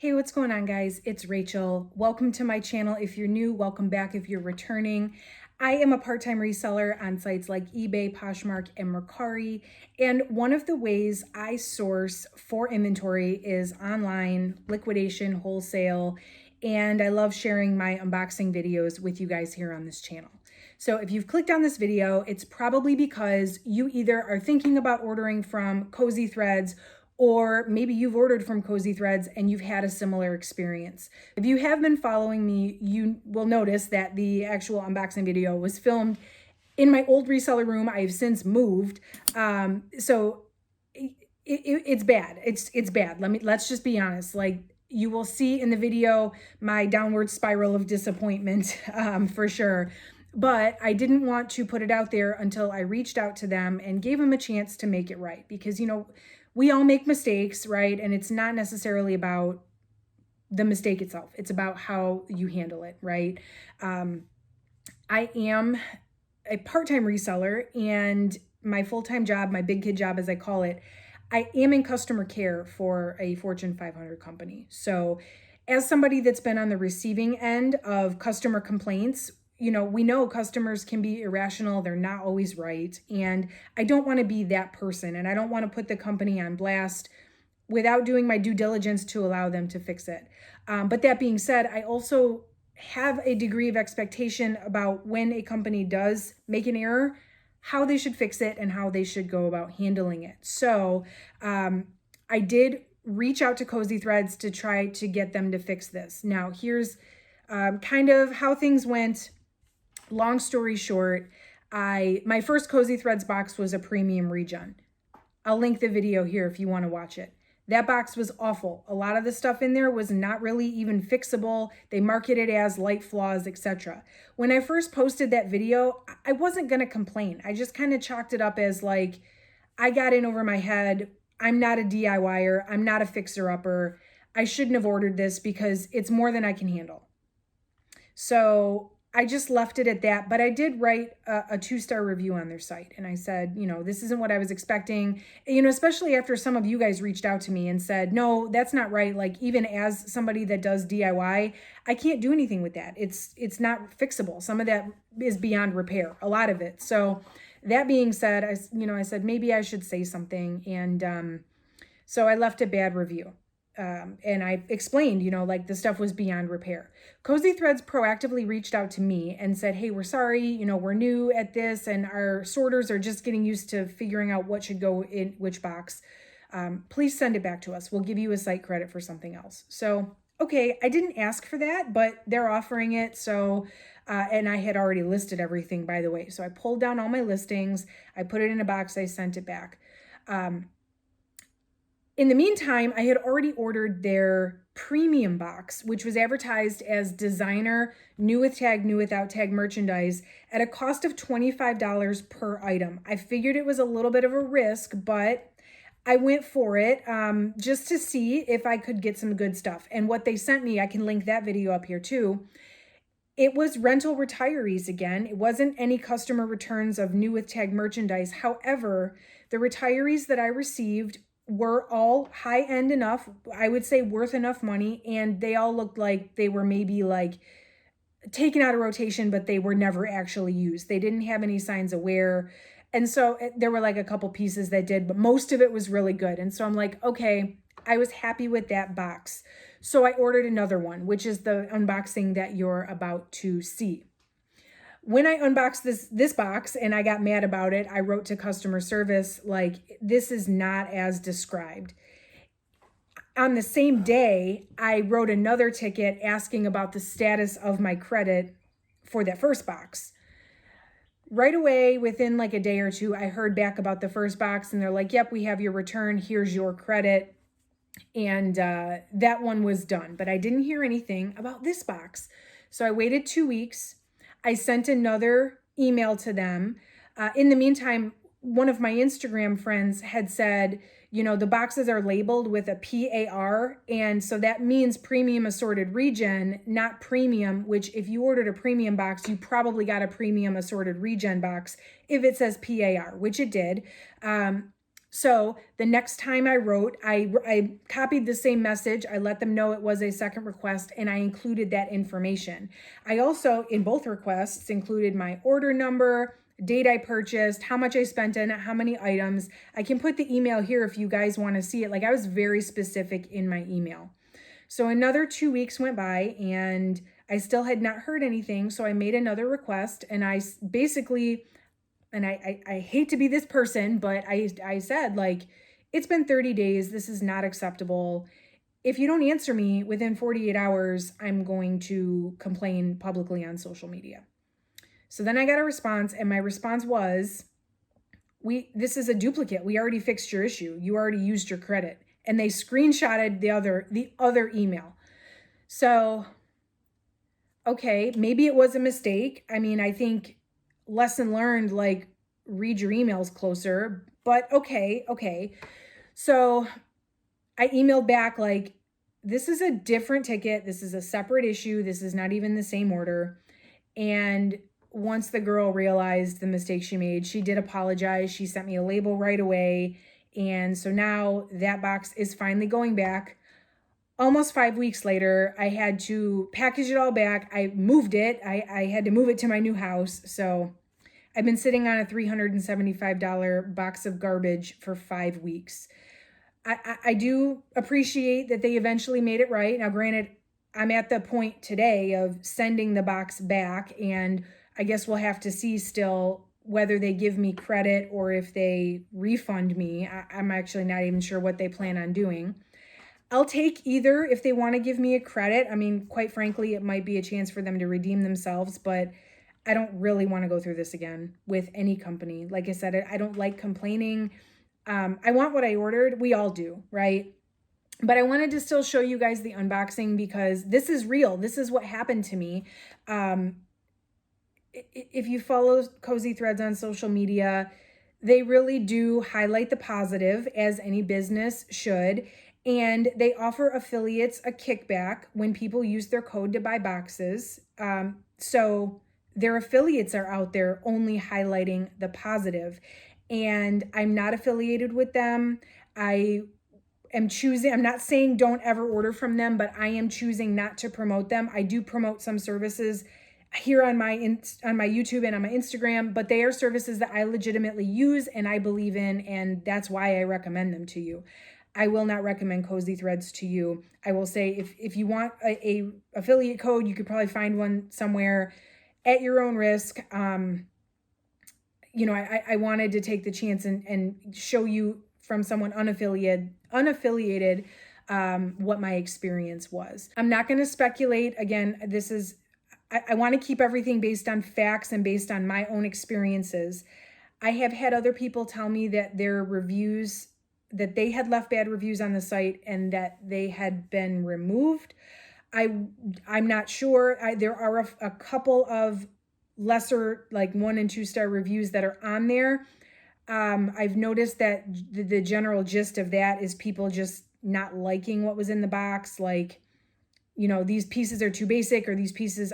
Hey, what's going on, guys? It's Rachel. Welcome to my channel. If you're new, welcome back if you're returning. I am a part-time reseller on sites like eBay, Poshmark, and Mercari. And one of the ways I source for inventory is online, liquidation, wholesale, and I love sharing my unboxing videos with you guys here on this channel. So if you've clicked on this video, it's probably because you either are thinking about ordering from Kosei Threads, or maybe you've ordered from Kosei Threads and you've had a similar experience. If you have been following me, you will notice that the actual unboxing video was filmed in my old reseller room. I have since moved. So it's bad. It's bad. Let's just be honest. Like, you will see in the video my downward spiral of disappointment, for sure. But I didn't want to put it out there until I reached out to them and gave them a chance to make it right. Because, we all make mistakes, right? And it's not necessarily about the mistake itself. It's about how you handle it, right? I am a part-time reseller, and my full-time job, my big kid job as I call it, I am in customer care for a Fortune 500 company. So as somebody that's been on the receiving end of customer complaints, we know customers can be irrational. They're not always right. And I don't want to be that person. And I don't want to put the company on blast without doing my due diligence to allow them to fix it. But that being said, I also have a degree of expectation about when a company does make an error, how they should fix it and how they should go about handling it. So I did reach out to Kosei Threads to try to get them to fix this. Now, here's kind of how things went. Long story short, my first Kosei Threads box was a premium regen. I'll link the video here if you want to watch it. That box was awful. A lot of the stuff in there was not really even fixable. They marketed it as light flaws, etc. When I first posted that video, I wasn't going to complain. I just kind of chalked it up as like, I got in over my head. I'm not a DIYer. I'm not a fixer-upper. I shouldn't have ordered this because it's more than I can handle. So I just left it at that, but I did write a 2-star review on their site. And I said, this isn't what I was expecting, especially after some of you guys reached out to me and said, no, that's not right. Like, even as somebody that does DIY, I can't do anything with that. It's not fixable. Some of that is beyond repair, a lot of it. So that being said, I said, maybe I should say something. And so I left a bad review. And I explained, like the stuff was beyond repair. Kosei Threads proactively reached out to me and said, hey, we're sorry, we're new at this and our sorters are just getting used to figuring out what should go in which box. Please send it back to us. We'll give you a site credit for something else. So, okay, I didn't ask for that, but they're offering it. So, and I had already listed everything, by the way. So I pulled down all my listings. I put it in a box. I sent it back. In the meantime, I had already ordered their premium box, which was advertised as designer, new with tag, new without tag merchandise at a cost of $25 per item. I figured it was a little bit of a risk, but I went for it just to see if I could get some good stuff. And what they sent me, I can link that video up here too. It was rental retirees again. It wasn't any customer returns of new with tag merchandise. However, the retirees that I received were all high-end enough, I would say worth enough money, and they all looked like they were maybe like taken out of rotation, but they were never actually used. They didn't have any signs of wear. And so there were like a couple pieces that did, but most of it was really good. And so I'm like, okay, I was happy with that box. So I ordered another one, which is the unboxing that you're about to see. When I unboxed this box and I got mad about it, I wrote to customer service, like, this is not as described. On the same day, I wrote another ticket asking about the status of my credit for that first box. Right away, within like a day or two, I heard back about the first box and they're like, yep, we have your return. Here's your credit. And that one was done, but I didn't hear anything about this box. So I waited 2 weeks. I sent another email to them. In the meantime, one of my Instagram friends had said, the boxes are labeled with a PAR. And so that means premium assorted regen, not premium, which if you ordered a premium box, you probably got a premium assorted regen box if it says PAR, which it did. So the next time I wrote, I copied the same message. I let them know it was a second request and I included that information. I also, in both requests, included my order number, date I purchased, how much I spent on it, how many items. I can put the email here if you guys want to see it. Like, I was very specific in my email. So another 2 weeks went by and I still had not heard anything. So I made another request and I basically, and I hate to be this person, but I said, like, it's been 30 days. This is not acceptable. If you don't answer me within 48 hours, I'm going to complain publicly on social media. So then I got a response, and my response was, this is a duplicate. We already fixed your issue. You already used your credit. And they screenshotted the other email. So, okay, maybe it was a mistake. I mean, I think lesson learned, like, read your emails closer, but okay. So I emailed back, like, this is a different ticket. This is a separate issue. This is not even the same order. And once the girl realized the mistake she made, she did apologize. She sent me a label right away. And so now that box is finally going back. Almost 5 weeks later, I had to package it all back. I moved it. I had to move it to my new house. So I've been sitting on a $375 box of garbage for 5 weeks. I do appreciate that they eventually made it right. Now, granted, I'm at the point today of sending the box back, and I guess we'll have to see still whether they give me credit or if they refund me. I'm actually not even sure what they plan on doing. I'll take either if they want to give me a credit. I mean, quite frankly, it might be a chance for them to redeem themselves, but I don't really want to go through this again with any company. Like I said, I don't like complaining. I want what I ordered. We all do, right? But I wanted to still show you guys the unboxing because this is real. This is what happened to me. If you follow Kosei Threads on social media, they really do highlight the positive, as any business should. And they offer affiliates a kickback when people use their code to buy boxes. So their affiliates are out there only highlighting the positive. And I'm not affiliated with them. I'm not saying don't ever order from them, but I am choosing not to promote them. I do promote some services here on my YouTube and on my Instagram, but they are services that I legitimately use and I believe in, and that's why I recommend them to you. I will not recommend Kosei Threads to you. I will say if you want a affiliate code, you could probably find one somewhere at your own risk. I wanted to take the chance and show you from someone unaffiliated what my experience was. I'm not going to speculate. Again, I want to keep everything based on facts and based on my own experiences. I have had other people tell me that their reviews, that they had left bad reviews on the site and that they had been removed. I'm not sure. There are a couple of lesser, like 1 and 2 star reviews that are on there. I've noticed that the general gist of that is people just not liking what was in the box. Like, these pieces are too basic, or these pieces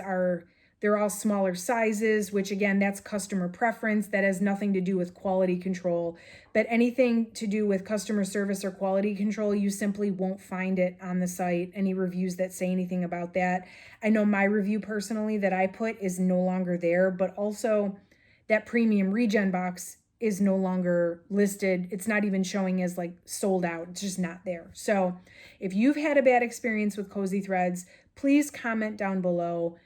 they're all smaller sizes, which again, that's customer preference. That has nothing to do with quality control. But anything to do with customer service or quality control, you simply won't find it on the site. Any reviews that say anything about that. I know my review personally that I put is no longer there, but also that premium regen box is no longer listed. It's not even showing as like sold out. It's just not there. So if you've had a bad experience with Kosei Threads, please comment down below.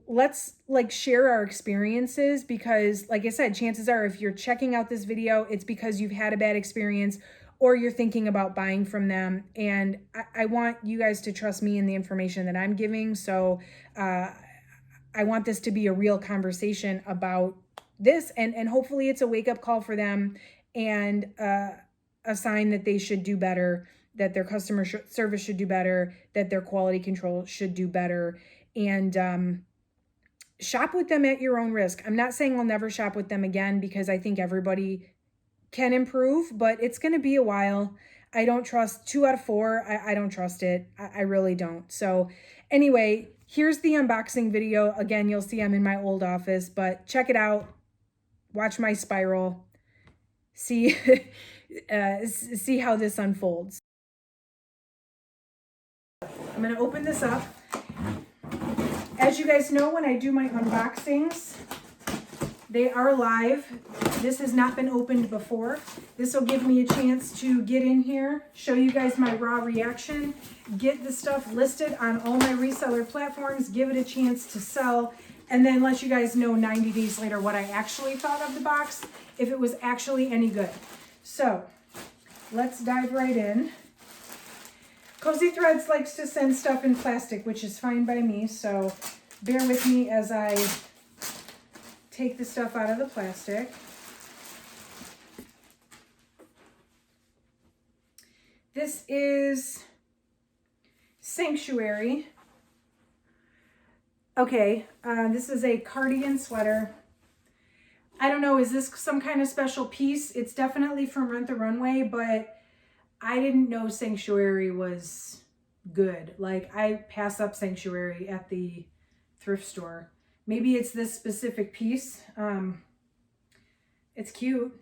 Let's share our experiences, because like I said, chances are if you're checking out this video, it's because you've had a bad experience or you're thinking about buying from them. And I want you guys to trust me in the information that I'm giving. So I want this to be a real conversation about this, and hopefully it's a wake-up call for them and a sign that they should do better, that their customer service should do better, that their quality control should do better. And shop with them at your own risk. I'm not saying I'll never shop with them again, because I think everybody can improve, but it's going to be a while. I don't trust 2 out of 4. I don't trust it. I really don't. So anyway, here's the unboxing video. Again, you'll see I'm in my old office, but check it out. Watch my spiral. See see how this unfolds. I'm going to open this up. As you guys know, when I do my unboxings, they are live. This has not been opened before. This will give me a chance to get in here, show you guys my raw reaction, get the stuff listed on all my reseller platforms, give it a chance to sell, and then let you guys know 90 days later what I actually thought of the box, if it was actually any good. So let's dive right in. Kosei Threads likes to send stuff in plastic, which is fine by me, so bear with me as I take the stuff out of the plastic. This is Sanctuary. Okay, this is a cardigan sweater. I don't know, is this some kind of special piece? It's definitely from Rent the Runway, but I didn't know Sanctuary was good. Like, I pass up Sanctuary at the thrift store. Maybe it's this specific piece. It's cute.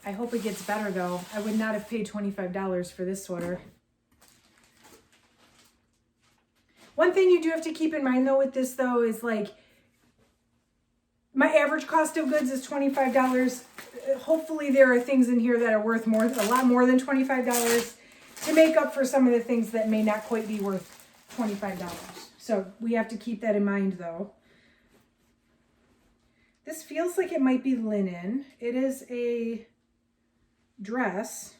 I hope it gets better though. I would not have paid $25 for this sweater. One thing you do have to keep in mind though with this though is like, my average cost of goods is $25. Hopefully there are things in here that are worth more, a lot more than $25 to make up for some of the things that may not quite be worth $25. So we have to keep that in mind though. This feels like it might be linen. It is a dress.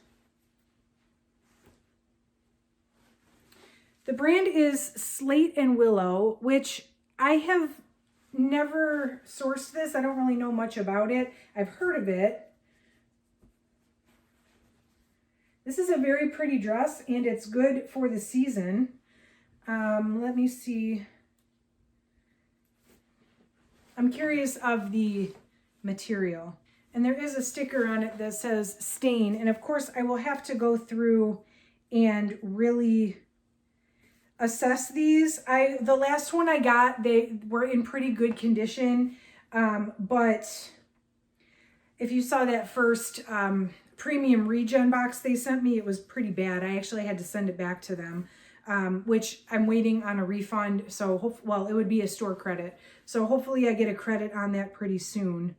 The brand is Slate and Willow, which I have never sourced this. I don't really know much about it. I've heard of it. This is a very pretty dress and it's good for the season. Let me see. I'm curious of the material. And there is a sticker on it that says stain. And of course I will have to go through and really assess these. The last one I got, they were in pretty good condition. But if you saw that first premium regen box they sent me, it was pretty bad. I actually had to send it back to them, which I'm waiting on a refund. So, well, it would be a store credit. So hopefully I get a credit on that pretty soon.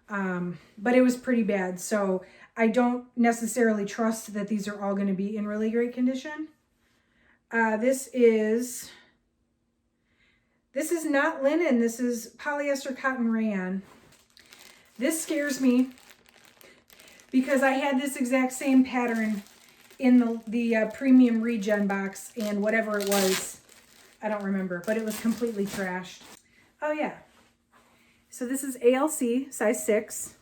But it was pretty bad. So I don't necessarily trust that these are all going to be in really great condition. This is not linen. This is polyester cotton rayon. This scares me because I had this exact same pattern in the premium regen box, and whatever it was, I don't remember, but it was completely trashed. Oh yeah. So this is ALC, size 6.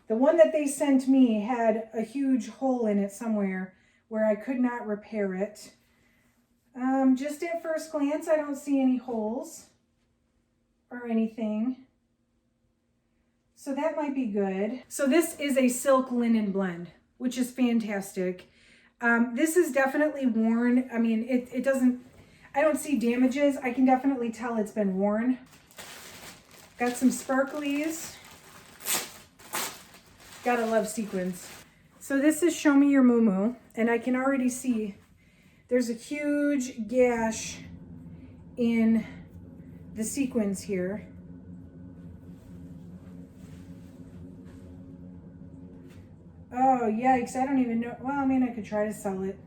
The one that they sent me had a huge hole in it somewhere where I could not repair it. Just at first glance, I don't see any holes or anything. So that might be good. So this is a silk linen blend, which is fantastic. This is definitely worn. I mean, it doesn't, I don't see damages. I can definitely tell it's been worn. Got some sparklies. Gotta love sequins. So this is Show Me Your Moo, and I can already see there's a huge gash in the sequins here. Oh, yikes. I don't even know. Well, I mean, I could try to sell it.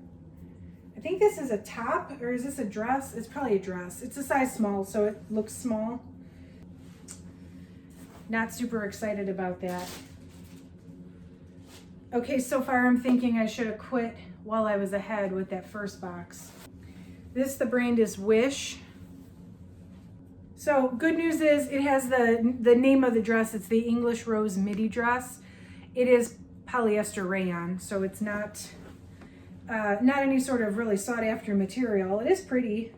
I think this is a top, or is this a dress? It's probably a dress. It's a size small, so it looks small. Not super excited about that. Okay, so far I'm thinking I should have quit while I was ahead with that first box. The brand is Wish. So good news is it has the name of the dress. It's the English Rose midi dress. It is polyester rayon, so it's not any sort of really sought after material. It is pretty.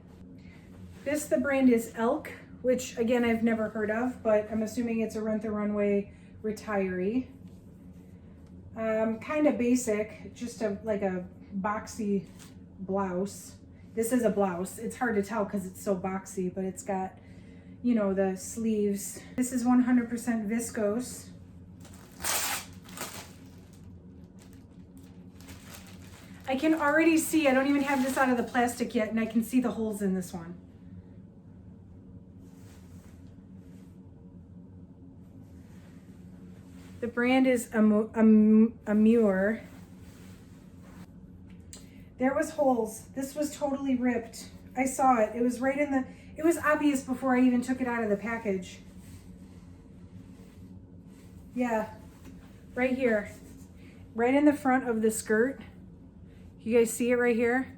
The brand is Elk, which again I've never heard of, but I'm assuming it's a Rent the Runway retiree. Kind of basic, just like a boxy blouse. This is a blouse. It's hard to tell because it's so boxy, but it's got, you know, the sleeves. This is 100% viscose. I can already see, I don't even have this out of the plastic yet, and I can see the holes in this one. The brand is Amur. There was holes. This was totally ripped. I saw it. It was right in the, it was obvious before I even took it out of the package. Yeah, right here. Right in the front of the skirt. You guys see it right here?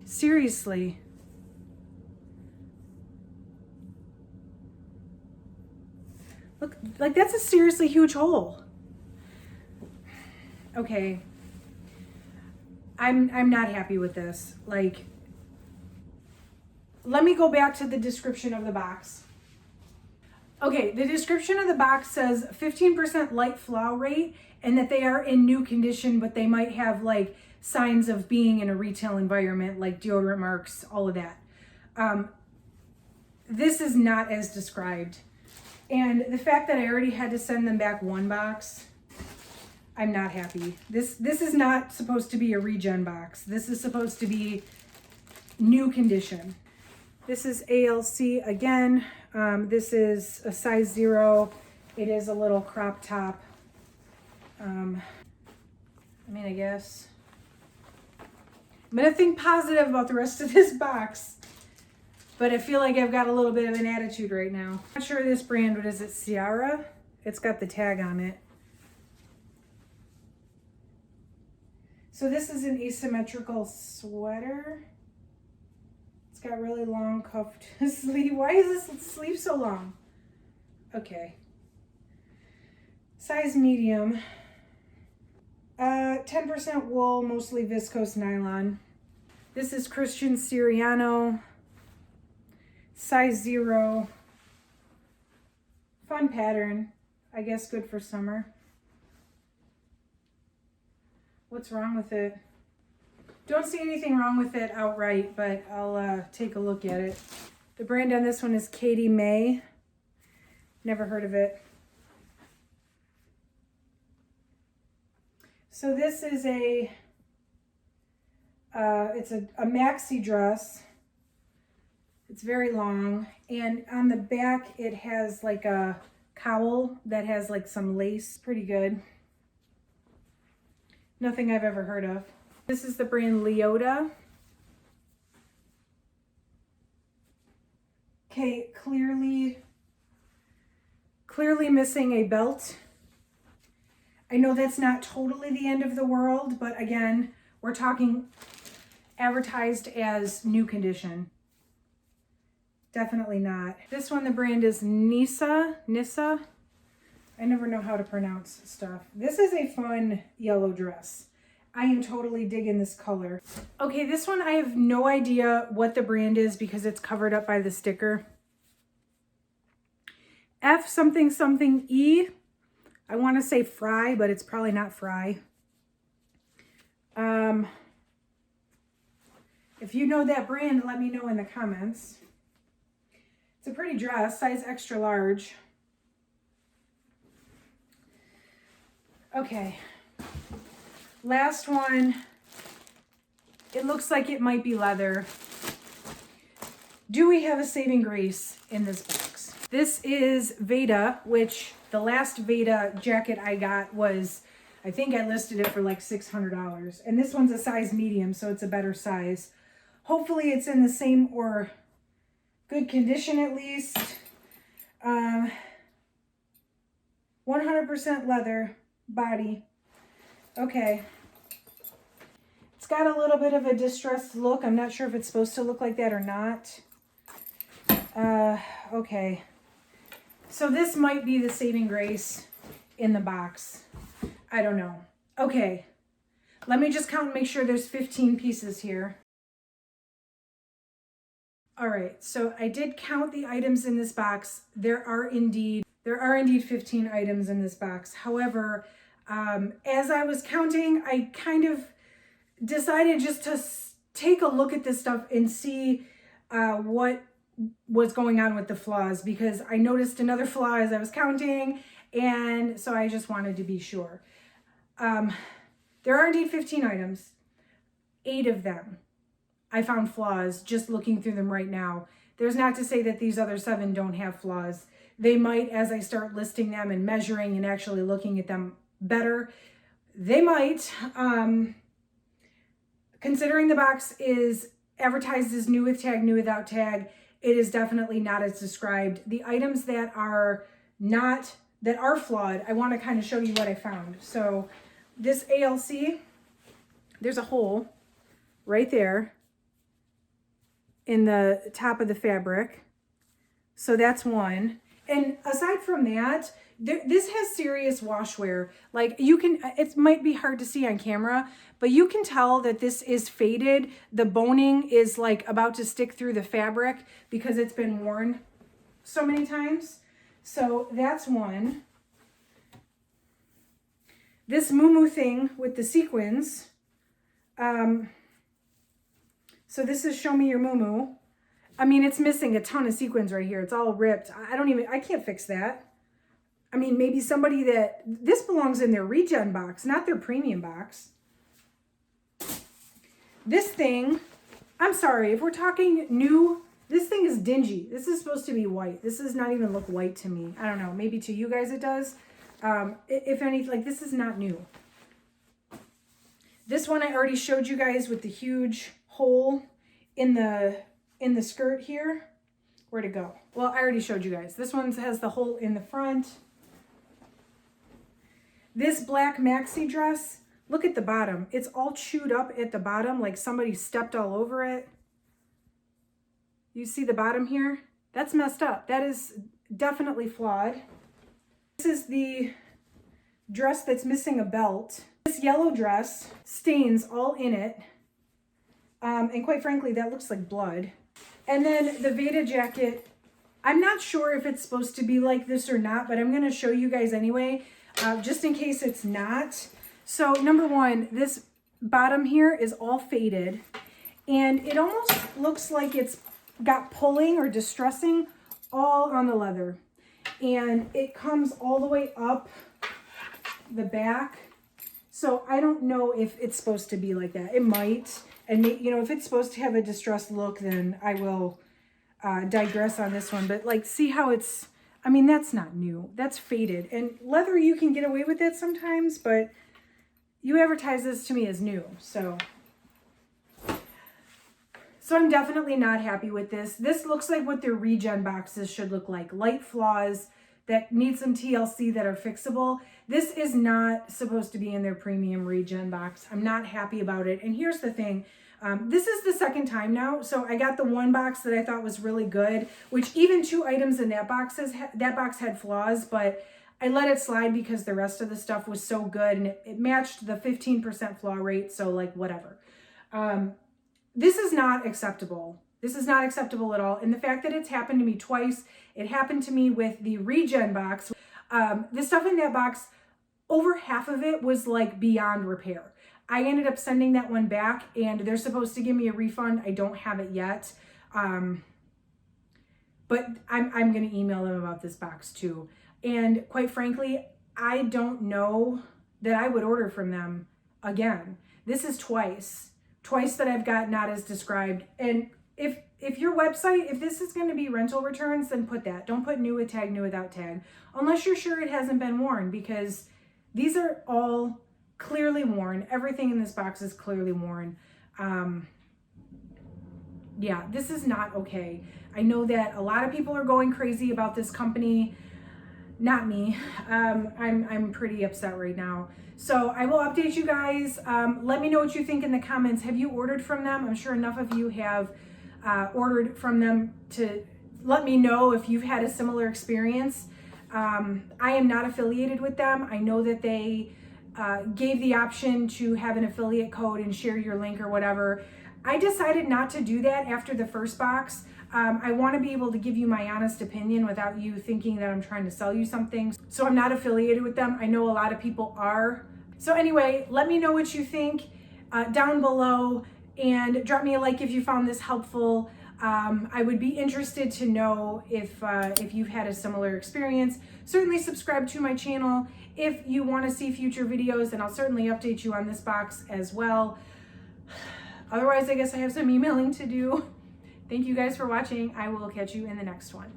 Seriously. Look, like that's a seriously huge hole. Okay. I'm not happy with this. Like, let me go back to the description of the box. Okay, the description of the box says 15% light flaw rate and that they are in new condition, but they might have like signs of being in a retail environment, like deodorant marks, all of that. This is not as described. And the fact that I already had to send them back one box, I'm not happy. This is not supposed to be a regen box. This is supposed to be new condition. This is ALC again. This is a size 0. It is a little crop top. I guess. I'm gonna think positive about the rest of this box, but I feel like I've got a little bit of an attitude right now. I'm not sure this brand, but is it Ciara? It's got the tag on it. So this is an asymmetrical sweater. It's got really long cuffed sleeve. Why is this sleeve so long? Okay. Size medium. 10% wool, mostly viscose nylon. This is Christian Siriano. Size 0. Fun pattern. I guess good for summer. What's wrong with it? Don't see anything wrong with it outright, but I'll take a look at it. The brand on this one is Katie May. Never heard of it. So this is it's a maxi dress. It's very long, and on the back it has like a cowl that has like some lace. Pretty good. Nothing I've ever heard of. This is the brand Leota. Okay, clearly missing a belt. I know that's not totally the end of the world, but again, we're talking advertised as new condition. Definitely not. This one, the brand is Nissa. I never know how to pronounce stuff. This is a fun yellow dress. I am totally digging this color. Okay, this one I have no idea what the brand is because it's covered up by the sticker. F something something E. I want to say Fry, but it's probably not Fry. If you know that brand, let me know in the comments. It's a pretty dress, size extra large. Okay, last one. It looks like it might be leather. Do we have a saving grace in this box? This is Veda, which the last Veda jacket I got was, I think I listed it for like $600. And this one's a size medium, so it's a better size. Hopefully it's in the same or good condition at least. 100% leather body. Okay. It's got a little bit of a distressed look. I'm not sure if it's supposed to look like that or not. Okay. So this might be the saving grace in the box. I don't know. Okay. Let me just count and make sure there's 15 pieces here. All right. So I did count the items in this box. There are indeed 15 items in this box. However, as I was counting, I kind of decided just to take a look at this stuff and see what was going on with the flaws, because I noticed another flaw as I was counting, and so I just wanted to be sure. There are indeed 15 items. 8 of them, I found flaws just looking through them right now. There's not to say that these other 7 don't have flaws. They might, as I start listing them and measuring and actually looking at them better, they might. Considering the box is advertised as new with tag, new without tag, it is definitely not as described. The items that are flawed, I want to kind of show you what I found. So this ALC, there's a hole right there in the top of the fabric. So that's one. And aside from that, this has serious wash wear. Like you can, it might be hard to see on camera, but you can tell that this is faded. The boning is like about to stick through the fabric because it's been worn so many times. So that's one. This muumuu thing with the sequins. So this is Show Me Your Muumuu. I mean, it's missing a ton of sequins right here. It's all ripped. I can't fix that. I mean, maybe somebody this belongs in their regen box, not their premium box. This thing, I'm sorry, if we're talking new, this thing is dingy. This is supposed to be white. This does not even look white to me. I don't know, maybe to you guys it does. If anything, like this is not new. This one I already showed you guys with the huge hole in the skirt here. Where'd it go? Well, I already showed you guys. This one has the hole in the front. This black maxi dress, look at the bottom. It's all chewed up at the bottom like somebody stepped all over it. You see the bottom here? That's messed up. That is definitely flawed. This is the dress that's missing a belt. This yellow dress, stains all in it. And quite frankly, that looks like blood. And then the Veda jacket, I'm not sure if it's supposed to be like this or not, but I'm going to show you guys anyway, just in case it's not. So number one, this bottom here is all faded, and it almost looks like it's got pulling or distressing all on the leather. And it comes all the way up the back. So I don't know if it's supposed to be like that. It might. And, you know, if it's supposed to have a distressed look, then I will digress on this one. But, like, see how it's, I mean, that's not new. That's faded. And leather, you can get away with it sometimes, but you advertise this to me as new. So I'm definitely not happy with this. This looks like what their regen boxes should look like. Light flaws that need some TLC that are fixable. This is not supposed to be in their premium regen box. I'm not happy about it. And here's the thing. This is the second time now. So I got the one box that I thought was really good, which even 2 items in that box had flaws, but I let it slide because the rest of the stuff was so good and it matched the 15% flaw rate. So like whatever. This is not acceptable. This is not acceptable at all. And the fact that it's happened to me twice, it happened to me with the regen box. The stuff in that box, over half of it was like beyond repair. I ended up sending that one back and they're supposed to give me a refund. I don't have it yet. But I'm going to email them about this box too. And quite frankly, I don't know that I would order from them again. This is twice that I've got not as described. And if your website, if this is going to be rental returns, then put that. Don't put new with tag, new without tag, unless you're sure it hasn't been worn, because these are all clearly worn. Everything in this box is clearly worn. Yeah, this is not okay. I know that a lot of people are going crazy about this company. Not me. I'm pretty upset right now. So I will update you guys. Let me know what you think in the comments. Have you ordered from them? I'm sure enough of you have ordered from them to let me know if you've had a similar experience. I am not affiliated with them. I know that they gave the option to have an affiliate code and share your link or whatever. I decided not to do that after the first box. I want to be able to give you my honest opinion without you thinking that I'm trying to sell you something. So I'm not affiliated with them. I know a lot of people are. So anyway, let me know what you think down below, and drop me a like if you found this helpful. I would be interested to know if you've had a similar experience. Certainly subscribe to my channel if you want to see future videos, and I'll certainly update you on this box as well. Otherwise, I guess I have some emailing to do. Thank you guys for watching. I will catch you in the next one.